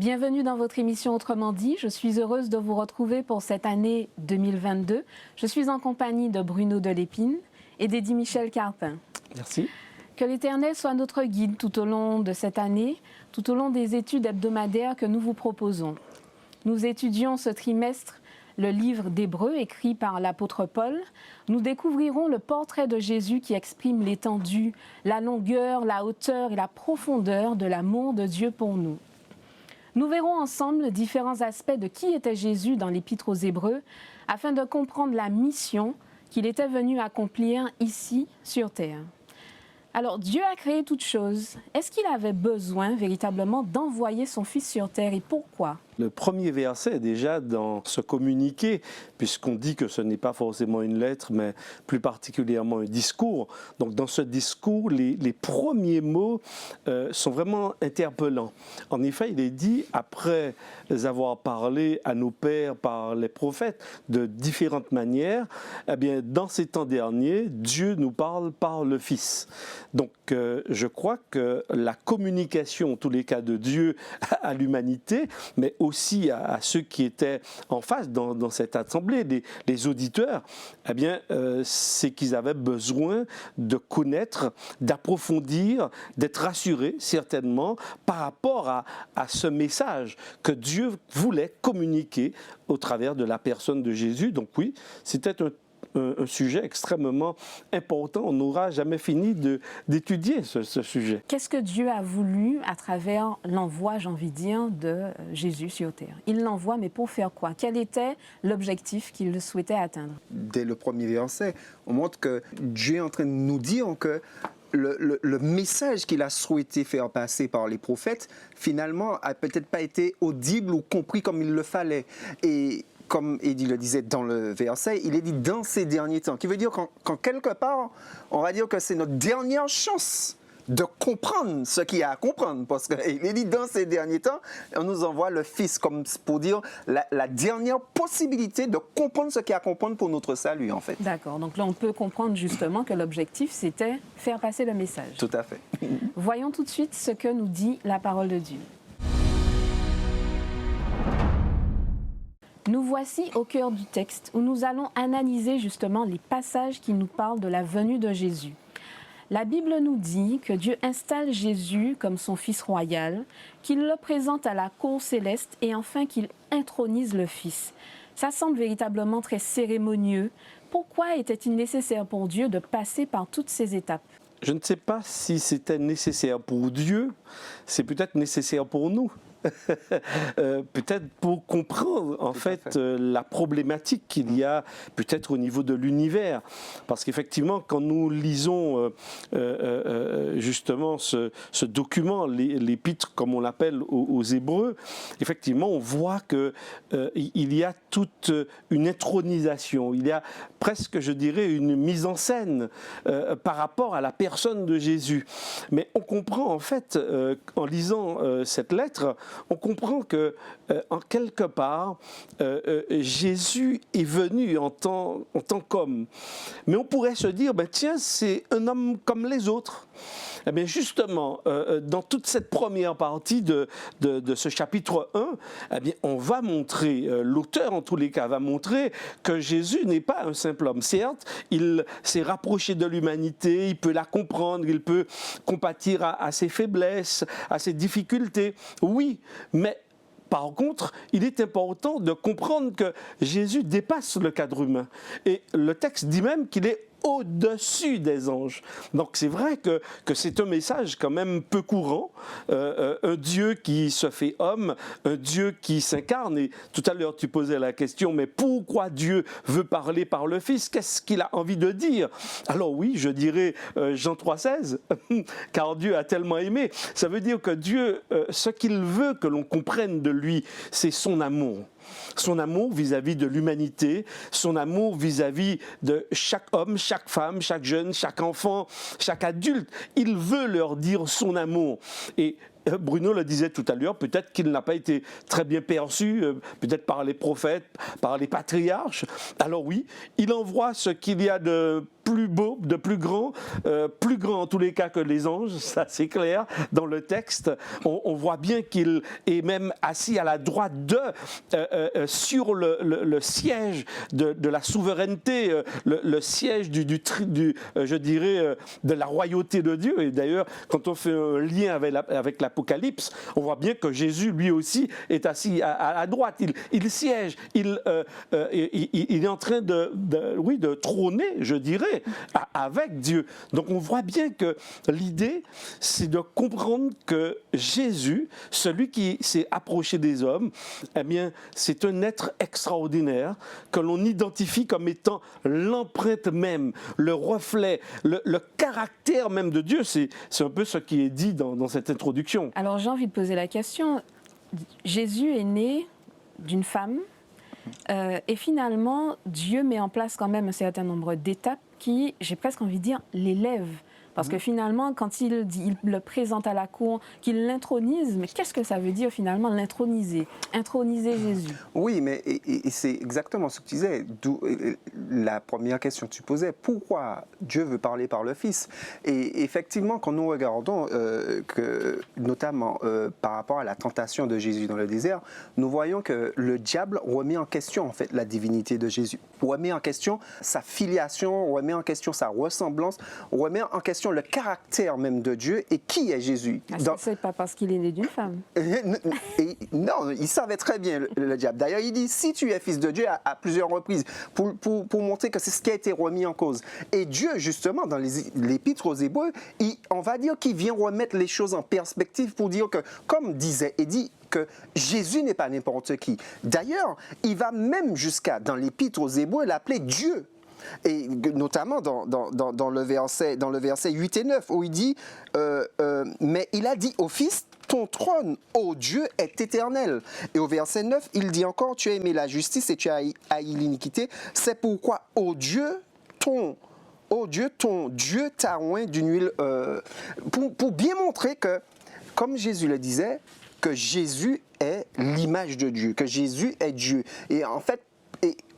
Bienvenue dans votre émission Autrement dit. Je suis heureuse de vous retrouver pour cette année 2022. Je suis en compagnie de Bruno Delépine et d'Eddie Michel Carpin. Merci. Que l'Éternel soit notre guide tout au long de cette année, tout au long des études hebdomadaires que nous vous proposons. Nous étudions ce trimestre le livre d'Hébreux écrit par l'apôtre Paul. Nous découvrirons le portrait de Jésus qui exprime l'étendue, la longueur, la hauteur et la profondeur de l'amour de Dieu pour nous. Nous verrons ensemble différents aspects de qui était Jésus dans l'Épître aux Hébreux afin de comprendre la mission qu'il était venu accomplir ici sur terre. Alors, Dieu a créé toutes choses. Est-ce qu'il avait besoin véritablement d'envoyer son Fils sur terre et pourquoi ? Le premier verset est déjà dans ce communiqué, puisqu'on dit que ce n'est pas forcément une lettre, mais plus particulièrement un discours. Donc dans ce discours, les premiers mots sont vraiment interpellants. En effet, il est dit, après avoir parlé à nos pères par les prophètes de différentes manières, eh bien, dans ces temps derniers, Dieu nous parle par le Fils. Donc je crois que la communication, en tous les cas de Dieu à l'humanité, mais aussi à ceux qui étaient en face dans cette assemblée, les auditeurs, eh bien, c'est qu'ils avaient besoin de connaître, d'approfondir, d'être rassurés certainement par rapport à ce message que Dieu voulait communiquer au travers de la personne de Jésus. Donc oui, c'était un sujet extrêmement important. On n'aura jamais fini d'étudier ce sujet. Qu'est-ce que Dieu a voulu à travers l'envoi, j'ai envie de dire, de Jésus sur terre? Il l'envoie, mais pour faire quoi? Quel était l'objectif qu'il souhaitait atteindre? Dès le premier verset, on montre que Dieu est en train de nous dire que le message qu'il a souhaité faire passer par les prophètes, finalement, a peut-être pas été audible ou compris comme il le fallait. Et comme Eddie le disait dans le verset, il est dit dans ces derniers temps, qui veut dire qu'en quelque part, on va dire que c'est notre dernière chance de comprendre ce qu'il y a à comprendre, parce qu'il est dit dans ces derniers temps, on nous envoie le Fils, comme pour dire la dernière possibilité de comprendre ce qu'il y a à comprendre pour notre salut, en fait. D'accord, donc là on peut comprendre justement que l'objectif c'était faire passer le message. Tout à fait. Voyons tout de suite ce que nous dit la parole de Dieu. Nous voici au cœur du texte où nous allons analyser justement les passages qui nous parlent de la venue de Jésus. La Bible nous dit que Dieu installe Jésus comme son Fils royal, qu'il le présente à la cour céleste et enfin qu'il intronise le Fils. Ça semble véritablement très cérémonieux. Pourquoi était-il nécessaire pour Dieu de passer par toutes ces étapes? Je ne sais pas si c'était nécessaire pour Dieu, c'est peut-être nécessaire pour nous. Peut-être pour comprendre en fait la problématique qu'il y a peut-être au niveau de l'univers, parce qu'effectivement quand nous lisons justement ce document, l'épître comme on l'appelle aux Hébreux, effectivement on voit que il y a toute une intronisation, il y a presque je dirais une mise en scène par rapport à la personne de Jésus, mais on comprend en fait en lisant cette lettre, on comprend que, en quelque part, Jésus est venu en tant qu'homme. Mais on pourrait se dire, ben, tiens, c'est un homme comme les autres. Eh bien, justement, dans toute cette première partie de ce chapitre 1, eh bien, on va montrer, l'auteur en tous les cas va montrer que Jésus n'est pas un simple homme. Certes, il s'est rapproché de l'humanité, il peut la comprendre, il peut compatir à ses faiblesses, à ses difficultés. Oui, mais par contre, il est important de comprendre que Jésus dépasse le cadre humain. Et le texte dit même qu'il est au-dessus des anges. Donc c'est vrai que c'est un message quand même peu courant, un Dieu qui se fait homme, un Dieu qui s'incarne. Et tout à l'heure tu posais la question, mais pourquoi Dieu veut parler par le Fils? Qu'est-ce qu'il a envie de dire? Alors oui, je dirais Jean 3,16, car Dieu a tellement aimé. Ça veut dire que Dieu, ce qu'il veut que l'on comprenne de lui, c'est son amour. Son amour vis-à-vis de l'humanité, son amour vis-à-vis de chaque homme, chaque femme, chaque jeune, chaque enfant, chaque adulte. Il veut leur dire son amour. Et Bruno le disait tout à l'heure, peut-être qu'il n'a pas été très bien perçu, peut-être par les prophètes, par les patriarches. Alors oui, il envoie ce qu'il y a de plus beau, de plus grand en tous les cas que les anges, ça c'est clair dans le texte. On voit bien qu'il est même assis à la droite sur le siège de la souveraineté, le siège je dirais, de la royauté de Dieu. Et d'ailleurs, quand on fait un lien avec l'Apocalypse, on voit bien que Jésus, lui aussi, est assis à la droite. Il siège, il est en train de trôner, je dirais, avec Dieu. Donc on voit bien que l'idée, c'est de comprendre que Jésus, celui qui s'est approché des hommes, eh bien, c'est un être extraordinaire que l'on identifie comme étant l'empreinte même, le reflet, le caractère même de Dieu. C'est un peu ce qui est dit dans cette introduction. Alors j'ai envie de poser la question. Jésus est né d'une femme et finalement Dieu met en place quand même un certain nombre d'étapes qui, j'ai presque envie de dire, l'élèvent. Parce que finalement, quand il le présente à la cour, qu'il l'intronise, mais qu'est-ce que ça veut dire finalement l'introniser? Introniser Jésus. Oui, mais et c'est exactement ce que tu disais. D'où la première question que tu posais. Pourquoi Dieu veut parler par le Fils? Et effectivement, quand nous regardons, notamment par rapport à la tentation de Jésus dans le désert, nous voyons que le diable remet en question en fait la divinité de Jésus, remet en question sa filiation, remet en question sa ressemblance, remet en question le caractère même de Dieu et qui est Jésus. C'est pas parce qu'il est né d'une femme. Non, il savait très bien le diable. D'ailleurs, il dit, si tu es fils de Dieu à plusieurs reprises, pour montrer que c'est ce qui a été remis en cause. Et Dieu, justement, dans l'Épître aux Hébreux, on va dire qu'il vient remettre les choses en perspective pour dire que, comme disait Eddie, que Jésus n'est pas n'importe qui. D'ailleurs, il va même jusqu'à, dans l'Épître aux Hébreux, l'appeler Dieu. Et notamment dans le verset 8 et 9, où il dit mais il a dit au Fils, ton trône, ô Dieu, est éternel. Et au verset 9, il dit encore, tu as aimé la justice et tu as haï l'iniquité. C'est pourquoi, ô Dieu, ton Dieu t'a oint d'une huile. Pour bien montrer que, comme Jésus le disait, que Jésus est l'image de Dieu, que Jésus est Dieu. Et en fait,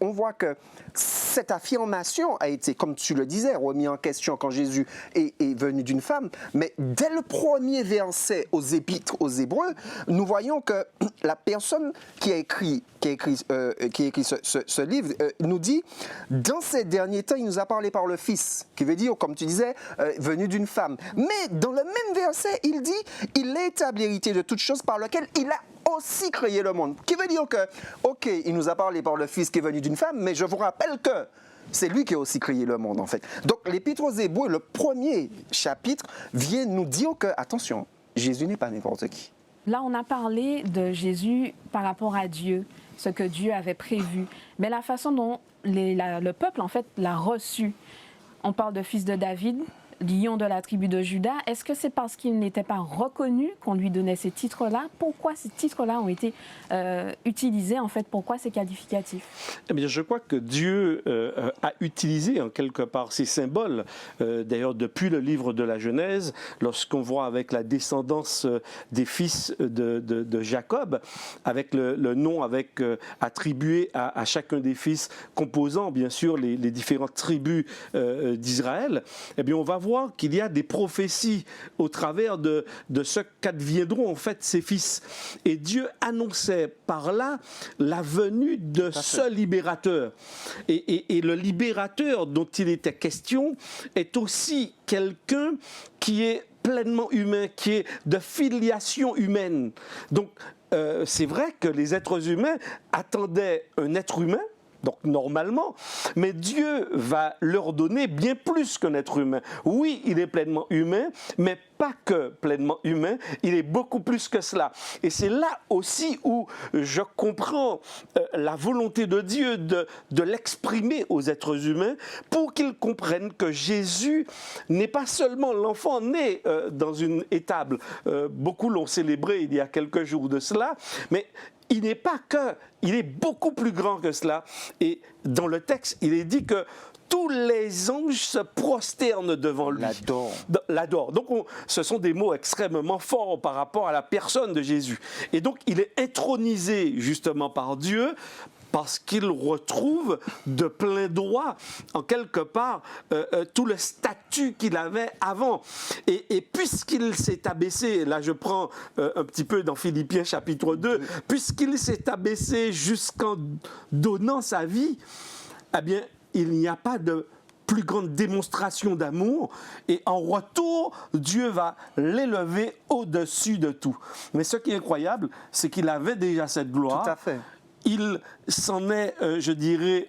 on voit que cette affirmation a été, comme tu le disais, remise en question quand Jésus est venu d'une femme. Mais dès le premier verset aux Épîtres aux Hébreux, nous voyons que la personne qui a écrit ce livre nous dit, dans ces derniers temps, il nous a parlé par le Fils, qui veut dire, comme tu disais, venu d'une femme. Mais dans le même verset, il dit, il est établi héritier de toutes choses par lequel il a aussi créé le monde. Qui veut dire que, ok, il nous a parlé par le Fils qui est venu d'une femme, mais je vous rappelle que c'est lui qui a aussi créé le monde, en fait. Donc, l'Épître aux Hébreux, le premier chapitre, vient nous dire que, attention, Jésus n'est pas n'importe qui. Là, on a parlé de Jésus par rapport à Dieu, ce que Dieu avait prévu. Mais la façon dont le peuple, en fait, l'a reçu. On parle de fils de David, lion de la tribu de Juda. Est-ce que c'est parce qu'il n'était pas reconnu qu'on lui donnait ces titres-là? Pourquoi ces titres-là ont été utilisés, en fait? Pourquoi ces qualificatifs? Eh bien, je crois que Dieu a utilisé en quelque part ces symboles. D'ailleurs, depuis le livre de la Genèse, lorsqu'on voit avec la descendance des fils de Jacob, avec le nom attribué à chacun des fils composant, bien sûr, les différentes tribus d'Israël, eh bien, on va voir qu'il y a des prophéties au travers de ce qu'adviendront en fait ces fils. Et Dieu annonçait par là la venue de ce libérateur. Et le libérateur dont il était question est aussi quelqu'un qui est pleinement humain, qui est de filiation humaine. Donc, c'est vrai que les êtres humains attendaient un être humain, donc normalement, mais Dieu va leur donner bien plus qu'un être humain. Oui, il est pleinement humain, mais pas que pleinement humain, il est beaucoup plus que cela. Et c'est là aussi où je comprends la volonté de Dieu de l'exprimer aux êtres humains pour qu'ils comprennent que Jésus n'est pas seulement l'enfant né dans une étable. Beaucoup l'ont célébré il y a quelques jours de cela, mais il n'est pas que, il est beaucoup plus grand que cela. Et dans le texte, il est dit que tous les anges se prosternent devant lui. L'adorent. Donc, ce sont des mots extrêmement forts par rapport à la personne de Jésus. Et donc, il est intronisé justement par Dieu parce qu'il retrouve de plein droit, en quelque part, tout le statut qu'il avait avant. Et puisqu'il s'est abaissé, là je prends un petit peu dans Philippiens chapitre 2, puisqu'il s'est abaissé jusqu'en donnant sa vie, eh bien, il n'y a pas de plus grande démonstration d'amour, et en retour, Dieu va l'élever au-dessus de tout. Mais ce qui est incroyable, c'est qu'il avait déjà cette gloire. Tout à fait. Il s'en est, je dirais,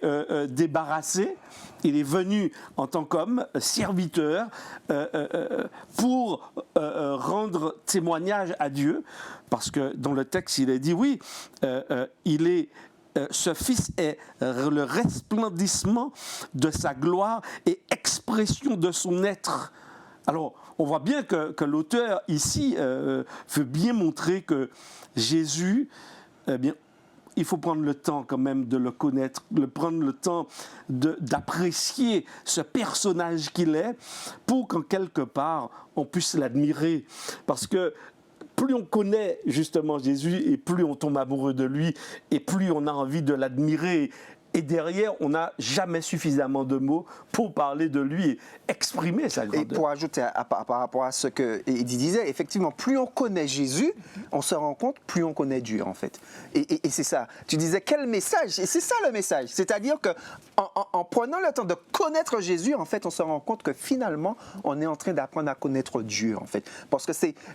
débarrassé. Il est venu en tant qu'homme, serviteur, pour rendre témoignage à Dieu, parce que dans le texte, il est dit, oui, ce Fils est le resplendissement de sa gloire et expression de son être. Alors, on voit bien que l'auteur ici veut bien montrer que Jésus, eh bien, il faut prendre le temps quand même de le connaître, prendre le temps d'apprécier ce personnage qu'il est, pour qu'en quelque part, on puisse l'admirer. Parce que plus on connaît justement Jésus, et plus on tombe amoureux de lui, et plus on a envie de l'admirer. Et derrière, on n'a jamais suffisamment de mots pour parler de lui et exprimer sa grandeur. Et pour ajouter par rapport à ce que Eddie disait, effectivement, plus on connaît Jésus, on se rend compte, plus on connaît Dieu, en fait. Et c'est ça. Tu disais, quel message? Et c'est ça le message. C'est-à-dire qu'en prenant le temps de connaître Jésus, en fait, on se rend compte que finalement, on est en train d'apprendre à connaître Dieu, en fait. Parce que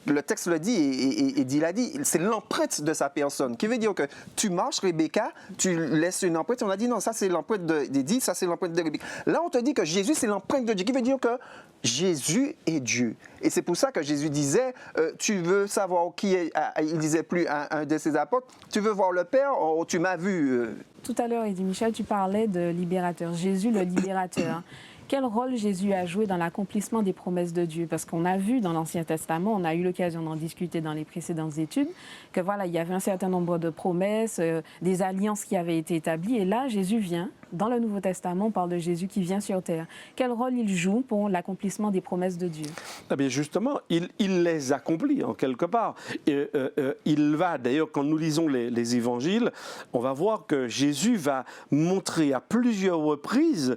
le texte le dit, et Eddie l'a dit, c'est l'empreinte de sa personne. Qui veut dire que tu marches, Rebecca, tu laisses une empreinte, on a dit, non, ça c'est l'empreinte d'Eddie, ça c'est l'empreinte de Rebecca. Là, on te dit que Jésus, c'est l'empreinte de Dieu, qui veut dire que Jésus est Dieu. Et c'est pour ça que Jésus disait, tu veux savoir qui est, il disait plus à un de ses apôtres, tu veux voir le Père, oh, tu m'as vu. Tout à l'heure, Eddie Michel, tu parlais de libérateur. Jésus, le libérateur. Quel rôle Jésus a joué dans l'accomplissement des promesses de Dieu? Parce qu'on a vu dans l'Ancien Testament, on a eu l'occasion d'en discuter dans les précédentes études, que voilà, il y avait un certain nombre de promesses, des alliances qui avaient été établies. Et là, Jésus vient. Dans le Nouveau Testament, on parle de Jésus qui vient sur terre. Quel rôle il joue pour l'accomplissement des promesses de Dieu? Eh bien justement, il les accomplit en quelque part. Il va, d'ailleurs, quand nous lisons les évangiles, on va voir que Jésus va montrer à plusieurs reprises,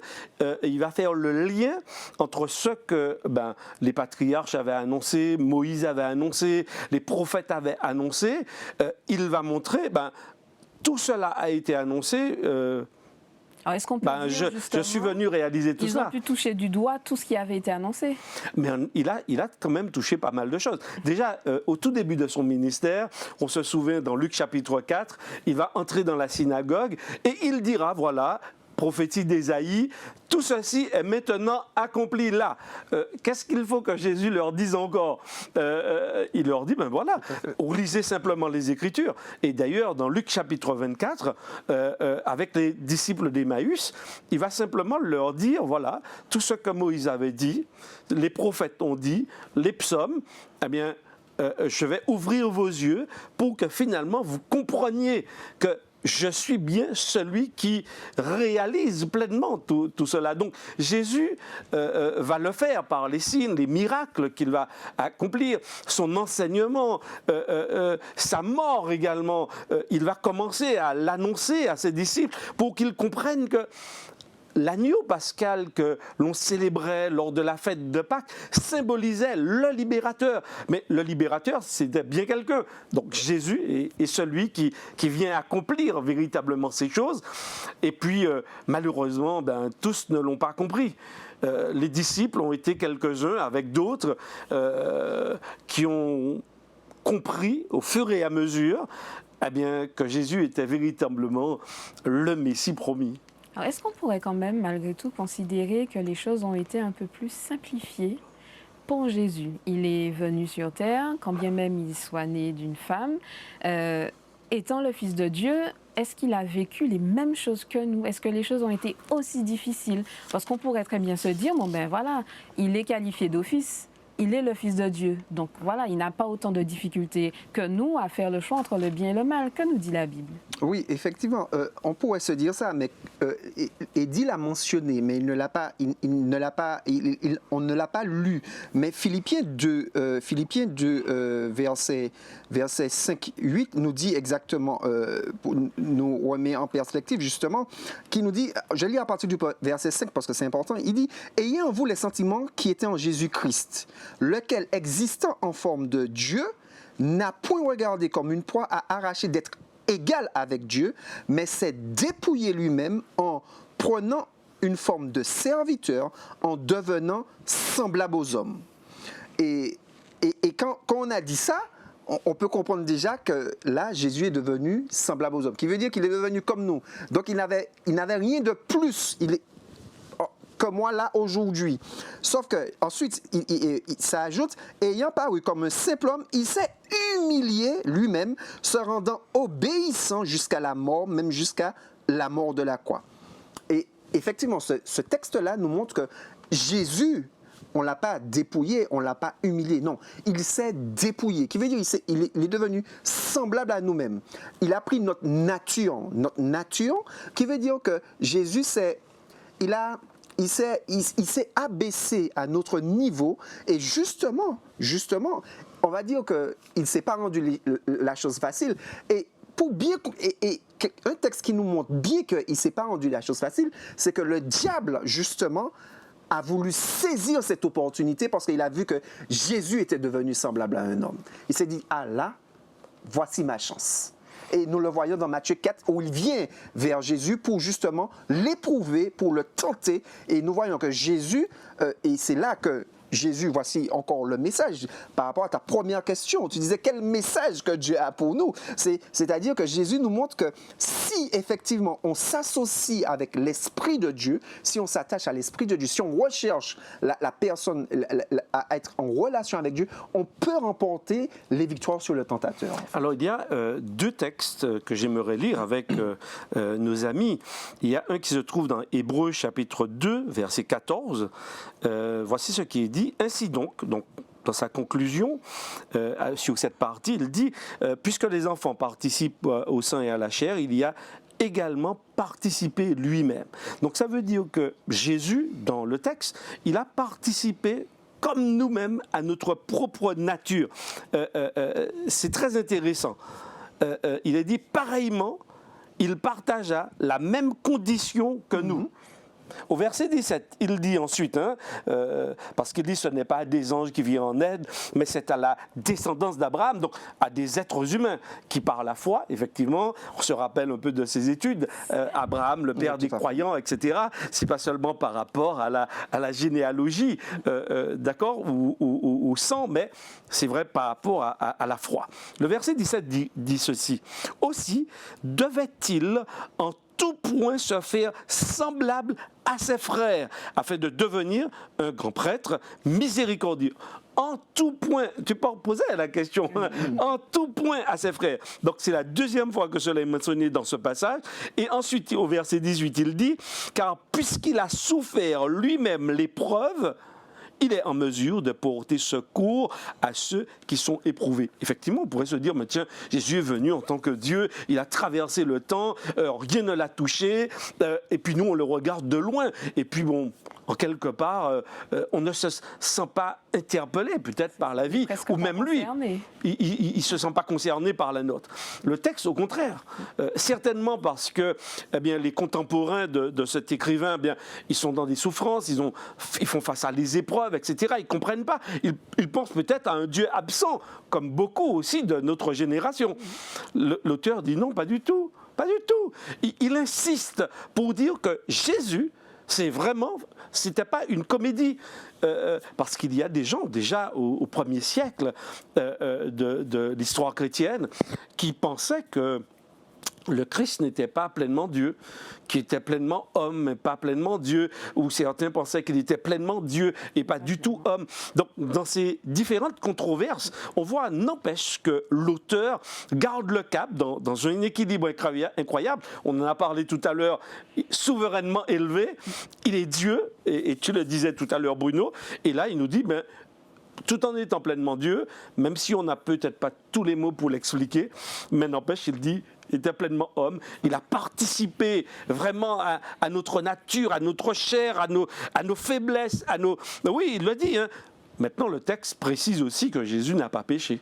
il va faire le lien entre ce que les patriarches avaient annoncé, Moïse avait annoncé, les prophètes avaient annoncé. Il va montrer, tout cela a été annoncé. Alors, est-ce qu'on peut dire, je suis venu réaliser tout ça. Ils ont pu toucher du doigt tout ce qui avait été annoncé. Mais il a quand même touché pas mal de choses. Déjà, au tout début de son ministère, on se souvient dans Luc chapitre 4, il va entrer dans la synagogue et il dira, voilà, prophétie d'Ésaïe, tout ceci est maintenant accompli là. Qu'est-ce qu'il faut que Jésus leur dise encore? Il leur dit, voilà, lisez simplement les Écritures. Et d'ailleurs, dans Luc chapitre 24, avec les disciples d'Emmaüs, il va simplement leur dire, voilà, tout ce que Moïse avait dit, les prophètes ont dit, les psaumes, eh bien, je vais ouvrir vos yeux pour que finalement vous compreniez que je suis bien celui qui réalise pleinement tout cela. Donc Jésus va le faire par les signes, les miracles qu'il va accomplir, son enseignement, sa mort également. Il va commencer à l'annoncer à ses disciples pour qu'ils comprennent que l'agneau pascal que l'on célébrait lors de la fête de Pâques symbolisait le libérateur. Mais le libérateur, c'était bien quelqu'un. Donc Jésus est celui qui vient accomplir véritablement ces choses. Et puis, malheureusement, tous ne l'ont pas compris. Les disciples ont été quelques-uns avec d'autres qui ont compris au fur et à mesure que Jésus était véritablement le Messie promis. Alors, est-ce qu'on pourrait quand même, malgré tout, considérer que les choses ont été un peu plus simplifiées pour Jésus? Il est venu sur terre, quand bien même il soit né d'une femme. Étant le Fils de Dieu, est-ce qu'il a vécu les mêmes choses que nous? Est-ce que les choses ont été aussi difficiles? Parce qu'on pourrait très bien se dire, voilà, il est qualifié d'office. il est le Fils de Dieu. Donc voilà, il n'a pas autant de difficultés que nous à faire le choix entre le bien et le mal. Que nous dit la Bible? Oui, effectivement, on pourrait se dire ça, mais Eddie l'a mentionné, mais il ne l'a pas, on ne l'a pas lu. Mais Philippiens 2, verset 5-8 nous dit exactement, nous remet en perspective justement, qui nous dit, je lis à partir du verset 5 parce que c'est important, il dit « Ayez en vous les sentiments qui étaient en Jésus-Christ, lequel, existant en forme de Dieu, n'a point regardé comme une proie à arracher d'être égal avec Dieu, mais s'est dépouillé lui-même en prenant une forme de serviteur, en devenant semblable aux hommes. » Et quand on a dit ça, on peut comprendre déjà que là, Jésus est devenu semblable aux hommes, qui veut dire qu'il est devenu comme nous. Donc il n'avait rien de plus que moi là aujourd'hui. Sauf que ensuite, ça ajoute, ayant paru comme un simple homme, il s'est humilié lui-même, se rendant obéissant jusqu'à la mort, même jusqu'à la mort de la croix. Et effectivement, ce texte-là nous montre que Jésus, on ne l'a pas dépouillé, on ne l'a pas humilié. Non, il s'est dépouillé. Qui veut dire il est devenu semblable à nous-mêmes. Il a pris notre nature, qui veut dire que Jésus, il s'est abaissé à notre niveau et justement, on va dire qu'il ne s'est pas rendu la chose facile. Et un texte qui nous montre bien qu'il ne s'est pas rendu la chose facile, c'est que le diable, justement, a voulu saisir cette opportunité parce qu'il a vu que Jésus était devenu semblable à un homme. Il s'est dit, ah là, voici ma chance. Et nous le voyons dans Matthieu 4, où il vient vers Jésus pour justement l'éprouver, pour le tenter. Et nous voyons que Jésus, et c'est là que Jésus, voici encore le message par rapport à ta première question. Tu disais quel message que Dieu a pour nous. C'est-à-dire que Jésus nous montre que si effectivement on s'associe avec l'Esprit de Dieu, si on s'attache à l'Esprit de Dieu, si on recherche la personne à être en relation avec Dieu, on peut remporter les victoires sur le tentateur. Alors il y a deux textes que j'aimerais lire avec nos amis. Il y a un qui se trouve dans Hébreux chapitre 2, verset 14. Voici ce qui est dit. Ainsi donc dans sa conclusion sur cette partie, il dit puisque les enfants participent au sang et à la chair, il y a également participé lui-même. Donc ça veut dire que Jésus, dans le texte, il a participé comme nous-mêmes à notre propre nature. C'est très intéressant. Il est dit pareillement, il partagea la même condition que nous. Au verset 17, il dit ensuite, parce qu'il dit ce n'est pas à des anges qui viennent en aide, mais c'est à la descendance d'Abraham, donc à des êtres humains qui par la foi, effectivement, on se rappelle un peu de ses études, Abraham, le père des croyants, etc. C'est pas seulement par rapport à la généalogie, d'accord, ou au sang, mais c'est vrai par rapport à la foi. Le verset 17 dit ceci, aussi devait-il en tout point se faire semblable à ses frères, afin de devenir un grand prêtre miséricordieux. En tout point, tu peux poser la question, en tout point à ses frères. Donc c'est la deuxième fois que cela est mentionné dans ce passage. Et ensuite, au verset 18, il dit, car puisqu'il a souffert lui-même l'épreuve, il est en mesure de porter secours à ceux qui sont éprouvés. Effectivement, on pourrait se dire, mais tiens, Jésus est venu en tant que Dieu, il a traversé le temps, rien ne l'a touché, et puis nous, on le regarde de loin. Et puis bon, en quelque part, on ne se sent pas interpellé peut-être par la vie, ou même lui, il ne se sent pas concerné par la nôtre. Le texte, au contraire, certainement parce que les contemporains de cet écrivain, ils sont dans des souffrances, ils font face à des épreuves, etc. Ils ne comprennent pas. Ils pensent peut-être à un Dieu absent, comme beaucoup aussi de notre génération. L'auteur dit non, pas du tout. Pas du tout. Il insiste pour dire que Jésus, c'était pas une comédie, parce qu'il y a des gens déjà au 1er siècle de l'histoire chrétienne qui pensaient que le Christ n'était pas pleinement Dieu, qu'il était pleinement homme, mais pas pleinement Dieu, ou certains pensaient qu'il était pleinement Dieu et pas du tout homme. Donc, dans ces différentes controverses, on voit, n'empêche que l'auteur garde le cap dans un équilibre incroyable. On en a parlé tout à l'heure, souverainement élevé. Il est Dieu, et tu le disais tout à l'heure, Bruno, et là, il nous dit, tout en étant pleinement Dieu, même si on n'a peut-être pas tous les mots pour l'expliquer, mais n'empêche, il dit, il était pleinement homme, il a participé vraiment à notre nature, à notre chair, à nos faiblesses, Oui, il le dit, hein. Maintenant, le texte précise aussi que Jésus n'a pas péché.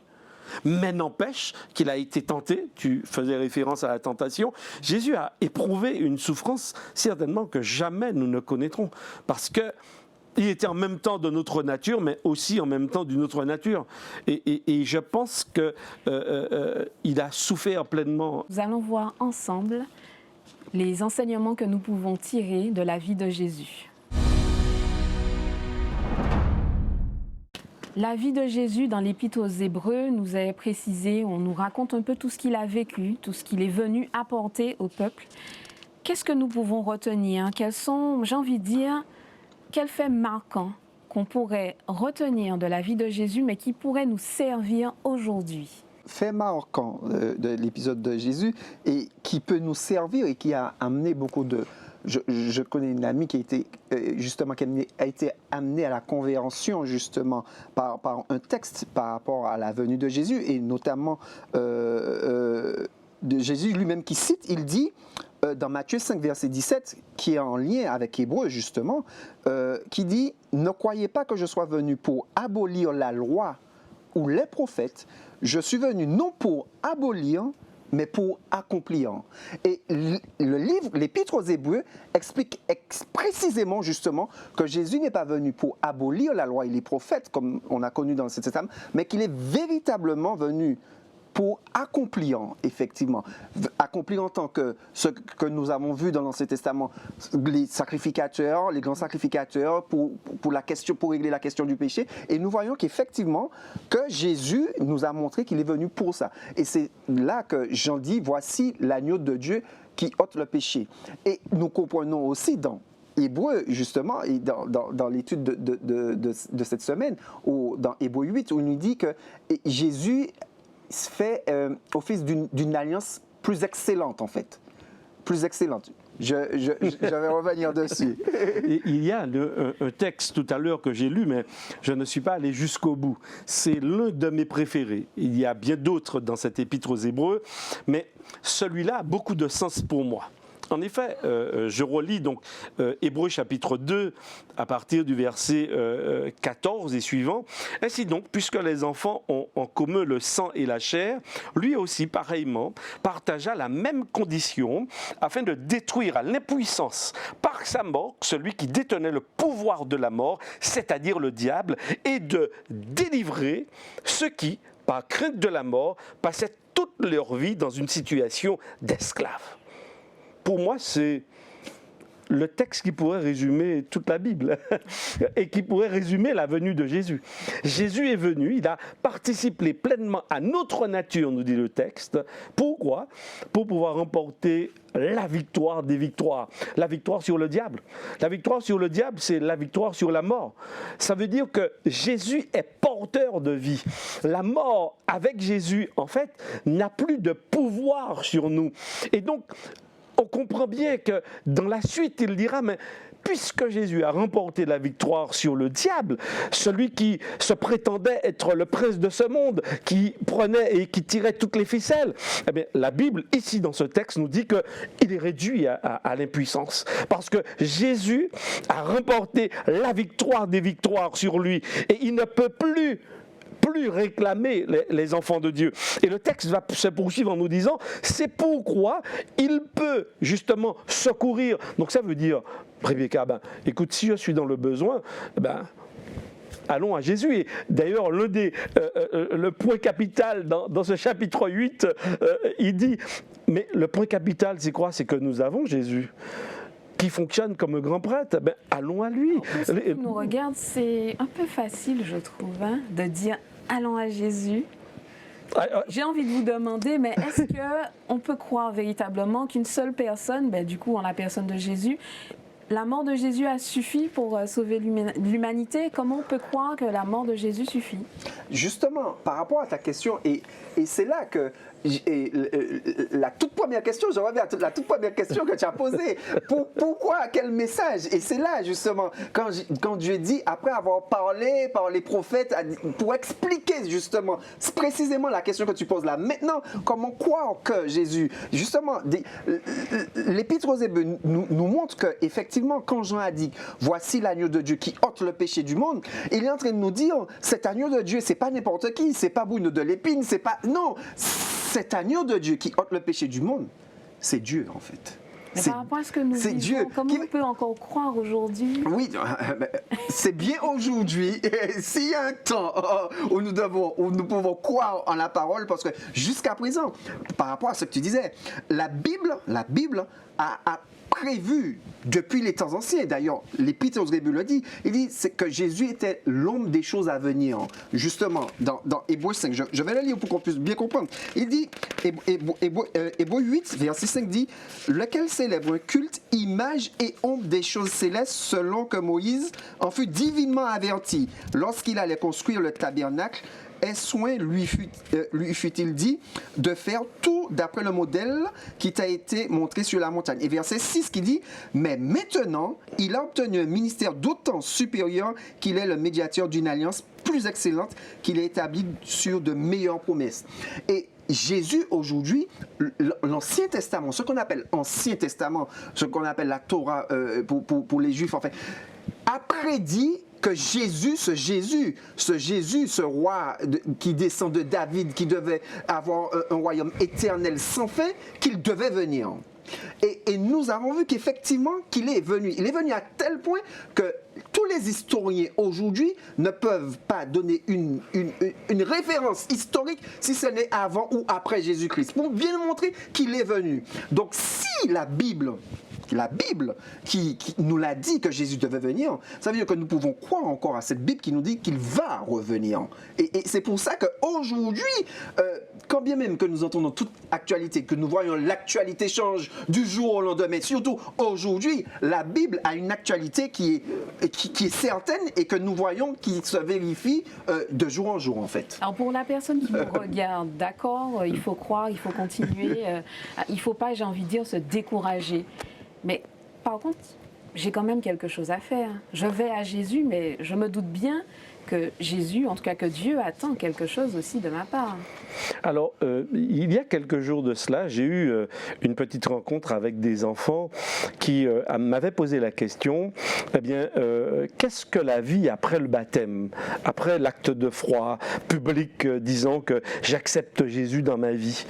Mais n'empêche qu'il a été tenté, tu faisais référence à la tentation, Jésus a éprouvé une souffrance certainement que jamais nous ne connaîtrons. Parce qu'il était en même temps de notre nature, mais aussi en même temps d'une autre nature. Et je pense qu'il a souffert pleinement. Nous allons voir ensemble les enseignements que nous pouvons tirer de la vie de Jésus. La vie de Jésus dans l'Épître aux Hébreux nous est précisée, on nous raconte un peu tout ce qu'il a vécu, tout ce qu'il est venu apporter au peuple. Qu'est-ce que nous pouvons retenir? Quels sont, j'ai envie de dire, quels faits marquants qu'on pourrait retenir de la vie de Jésus, mais qui pourraient nous servir aujourd'hui? Fait marquant de l'épisode de Jésus et qui peut nous servir et qui a amené beaucoup de... Je connais une amie qui a été justement qui a été amenée à la conversion justement par un texte par rapport à la venue de Jésus et notamment de Jésus lui-même qui cite, il dit dans Matthieu 5 verset 17 qui est en lien avec Hébreux justement, qui dit « Ne croyez pas que je sois venu pour abolir la loi ou les prophètes, je suis venu non pour abolir, mais pour accomplir. » Et le livre, l'Épître aux Hébreux, explique précisément justement que Jésus n'est pas venu pour abolir la loi et les prophètes, comme on a connu dans le Testament, mais qu'il est véritablement venu pour accomplir, effectivement. Accomplir en tant que ce que nous avons vu dans l'Ancien Testament, les sacrificateurs, les grands sacrificateurs, pour régler la question du péché. Et nous voyons qu'effectivement, que Jésus nous a montré qu'il est venu pour ça. Et c'est là que Jean dit, voici l'agneau de Dieu qui ôte le péché. Et nous comprenons aussi dans Hébreux, justement, et dans l'étude de cette semaine, ou dans Hébreux 8, où il nous dit que Jésus fait office d'une alliance plus excellente, en fait. Plus excellente. Je vais revenir dessus. Il y a un texte tout à l'heure que j'ai lu, mais je ne suis pas allé jusqu'au bout. C'est l'un de mes préférés. Il y a bien d'autres dans cet épître aux Hébreux, mais celui-là a beaucoup de sens pour moi. En effet, je relis donc Hébreux chapitre 2 à partir du verset 14 et suivant. Ainsi donc, puisque les enfants ont en commun le sang et la chair, lui aussi pareillement partagea la même condition afin de détruire à l'impuissance par sa mort celui qui détenait le pouvoir de la mort, c'est-à-dire le diable, et de délivrer ceux qui, par crainte de la mort, passaient toute leur vie dans une situation d'esclave. Pour moi, c'est le texte qui pourrait résumer toute la Bible et qui pourrait résumer la venue de Jésus. Jésus est venu, il a participé pleinement à notre nature, nous dit le texte. Pourquoi? Pour pouvoir remporter la victoire des victoires, la victoire sur le diable. La victoire sur le diable, c'est la victoire sur la mort. Ça veut dire que Jésus est porteur de vie. La mort, avec Jésus, en fait, n'a plus de pouvoir sur nous. Et donc, on comprend bien que dans la suite, il dira, mais puisque Jésus a remporté la victoire sur le diable, celui qui se prétendait être le prince de ce monde, qui prenait et qui tirait toutes les ficelles, eh bien, la Bible, ici dans ce texte, nous dit qu'il est réduit à l'impuissance. Parce que Jésus a remporté la victoire des victoires sur lui. Et il ne peut plus réclamer les enfants de Dieu. Et le texte va se poursuivre en nous disant, c'est pourquoi il peut justement secourir. Donc ça veut dire, Rebecca, écoute, si je suis dans le besoin, allons à Jésus. Et d'ailleurs, le point capital dans ce chapitre 8, il dit, mais le point capital, c'est quoi? C'est que nous avons Jésus qui fonctionne comme un grand prêtre. Allons à lui. Si tu nous regardes, c'est un peu facile, je trouve, de dire allons à Jésus. J'ai envie de vous demander, mais est-ce qu'on peut croire véritablement qu'une seule personne, du coup en la personne de Jésus, la mort de Jésus a suffi pour sauver l'humanité? Comment on peut croire que la mort de Jésus suffit? Justement, par rapport à ta question, et c'est là que la toute première question, je reviens à la toute première question que tu as posée. Pourquoi? Quel message? Et c'est là, justement, quand Dieu dit, après avoir parlé par les prophètes, pour expliquer, justement, précisément la question que tu poses là. Maintenant, comment croire que Jésus, justement, l'Épître aux Hébreux nous montre qu'effectivement, quand Jean a dit, voici l'agneau de Dieu qui ôte le péché du monde, il est en train de nous dire, cet agneau de Dieu, c'est pas n'importe qui, c'est pas Bruno de l'Épine, c'est pas... Non, cet agneau de Dieu qui ôte le péché du monde, c'est Dieu, en fait. Mais par rapport à ce que nous vivons, Dieu comment on peut encore croire aujourd'hui? Oui, c'est bien aujourd'hui. S'il y a un temps où nous pouvons croire en la parole, parce que jusqu'à présent, par rapport à ce que tu disais, la Bible a prévu depuis les temps anciens. D'ailleurs, l'Épître aux Hébreux le dit. Il dit que Jésus était l'homme des choses à venir. Justement, dans Hébreux 5, je vais le lire pour qu'on puisse bien comprendre. Il dit, Hébreux 8, verset 5 dit, lequel célèbre un culte, image et ombre des choses célestes, selon que Moïse en fut divinement averti lorsqu'il allait construire le tabernacle. Et soin lui fut-il dit de faire tout d'après le modèle qui t'a été montré sur la montagne. Et verset 6 qui dit, mais maintenant, il a obtenu un ministère d'autant supérieur qu'il est le médiateur d'une alliance plus excellente qu'il est établi sur de meilleures promesses. Et Jésus, aujourd'hui, l'Ancien Testament, ce qu'on appelle Ancien Testament, ce qu'on appelle la Torah pour les Juifs, en fait, a prédit que Jésus, ce roi qui descend de David, qui devait avoir un royaume éternel sans fin, qu'il devait venir. Et nous avons vu qu'effectivement, qu'il est venu. Il est venu à tel point que tous les historiens aujourd'hui ne peuvent pas donner une référence historique si ce n'est avant ou après Jésus-Christ, pour bien montrer qu'il est venu. Donc si la Bible qui nous l'a dit que Jésus devait venir, ça veut dire que nous pouvons croire encore à cette Bible qui nous dit qu'il va revenir. Et c'est pour ça qu'aujourd'hui, quand bien même que nous entendons toute actualité, que nous voyons l'actualité change du jour au lendemain, surtout aujourd'hui, la Bible a une actualité qui est certaine et que nous voyons qui se vérifie de jour en jour en fait. Alors pour la personne qui nous regarde, d'accord, il faut croire, il faut continuer, il ne faut pas, j'ai envie de dire, se décourager. Mais par contre, j'ai quand même quelque chose à faire. Je vais à Jésus, mais je me doute bien que Jésus, en tout cas que Dieu attend quelque chose aussi de ma part. Alors, il y a quelques jours de cela, j'ai eu une petite rencontre avec des enfants qui m'avaient posé la question, eh bien, qu'est-ce que la vie après le baptême, après l'acte de foi public disant que j'accepte Jésus dans ma vie?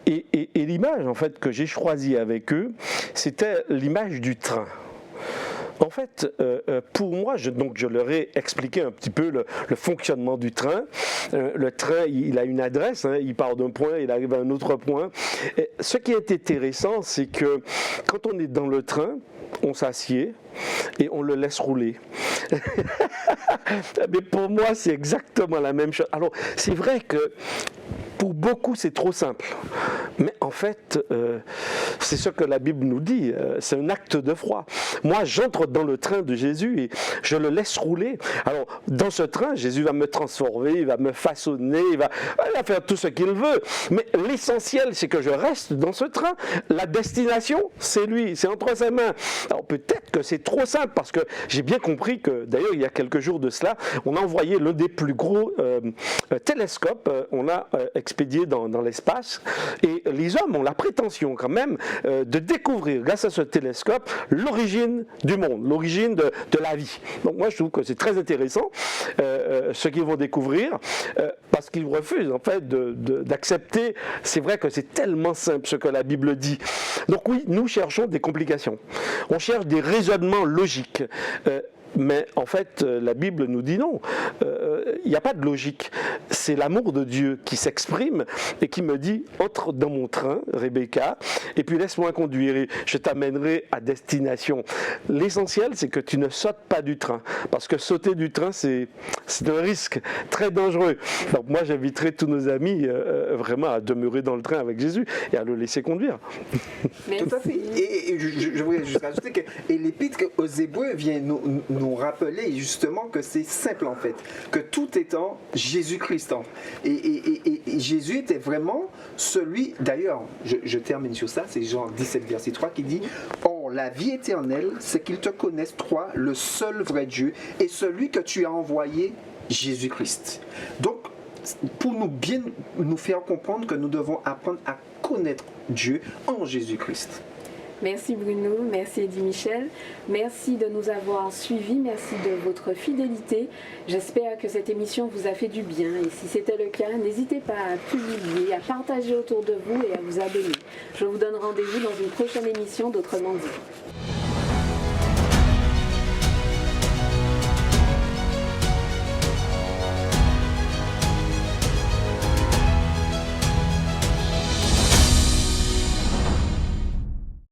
Et l'image, en fait, que j'ai choisie avec eux, c'était l'image du train. En fait, pour moi, je leur ai expliqué un petit peu le fonctionnement du train. Le train, il a une adresse, hein, il part d'un point, il arrive à un autre point. Et ce qui est intéressant, c'est que quand on est dans le train, on s'assied et on le laisse rouler. Mais pour moi, c'est exactement la même chose. Alors, c'est vrai que pour beaucoup, c'est trop simple. Mais en fait, c'est ce que la Bible nous dit. C'est un acte de foi. Moi, j'entre dans le train de Jésus et je le laisse rouler. Alors, dans ce train, Jésus va me transformer, il va me façonner, il va faire tout ce qu'il veut. Mais l'essentiel, c'est que je reste dans ce train. La destination, c'est lui, c'est entre ses mains. Alors, peut-être que c'est trop simple parce que j'ai bien compris que, d'ailleurs, il y a quelques jours de cela, on a envoyé l'un des plus gros télescopes. On a expédié dans l'espace et les hommes ont la prétention quand même de découvrir grâce à ce télescope l'origine du monde, l'origine de la vie. Donc moi je trouve que c'est très intéressant ce qu'ils vont découvrir parce qu'ils refusent en fait d'accepter. C'est vrai que c'est tellement simple ce que la Bible dit. Donc oui, nous cherchons des complications. On cherche des raisonnements logiques. Mais en fait, la Bible nous dit non, il n'y a pas de logique. C'est l'amour de Dieu qui s'exprime et qui me dit « Entre dans mon train, Rebecca, et puis laisse-moi conduire et je t'amènerai à destination. » L'essentiel, c'est que tu ne sautes pas du train, parce que sauter du train, c'est un risque très dangereux. Donc moi, j'inviterai tous nos amis vraiment à demeurer dans le train avec Jésus et à le laisser conduire. Tout à fait. Et je voudrais juste rajouter que l'Épître aux Hébreux vient nous rappeler justement que c'est simple en fait, que tout est en Jésus-Christ. existante. Et Jésus était vraiment celui, d'ailleurs, je termine sur ça, c'est Jean 17, verset 3 qui dit « Or, la vie éternelle, c'est qu'ils te connaissent, toi, le seul vrai Dieu, et celui que tu as envoyé, Jésus-Christ. » Donc, pour nous faire comprendre que nous devons apprendre à connaître Dieu en Jésus-Christ. Merci Bruno, merci Eddy Michel, merci de nous avoir suivis, merci de votre fidélité. J'espère que cette émission vous a fait du bien et si c'était le cas, n'hésitez pas à publier, à partager autour de vous et à vous abonner. Je vous donne rendez-vous dans une prochaine émission d'Autrement dit.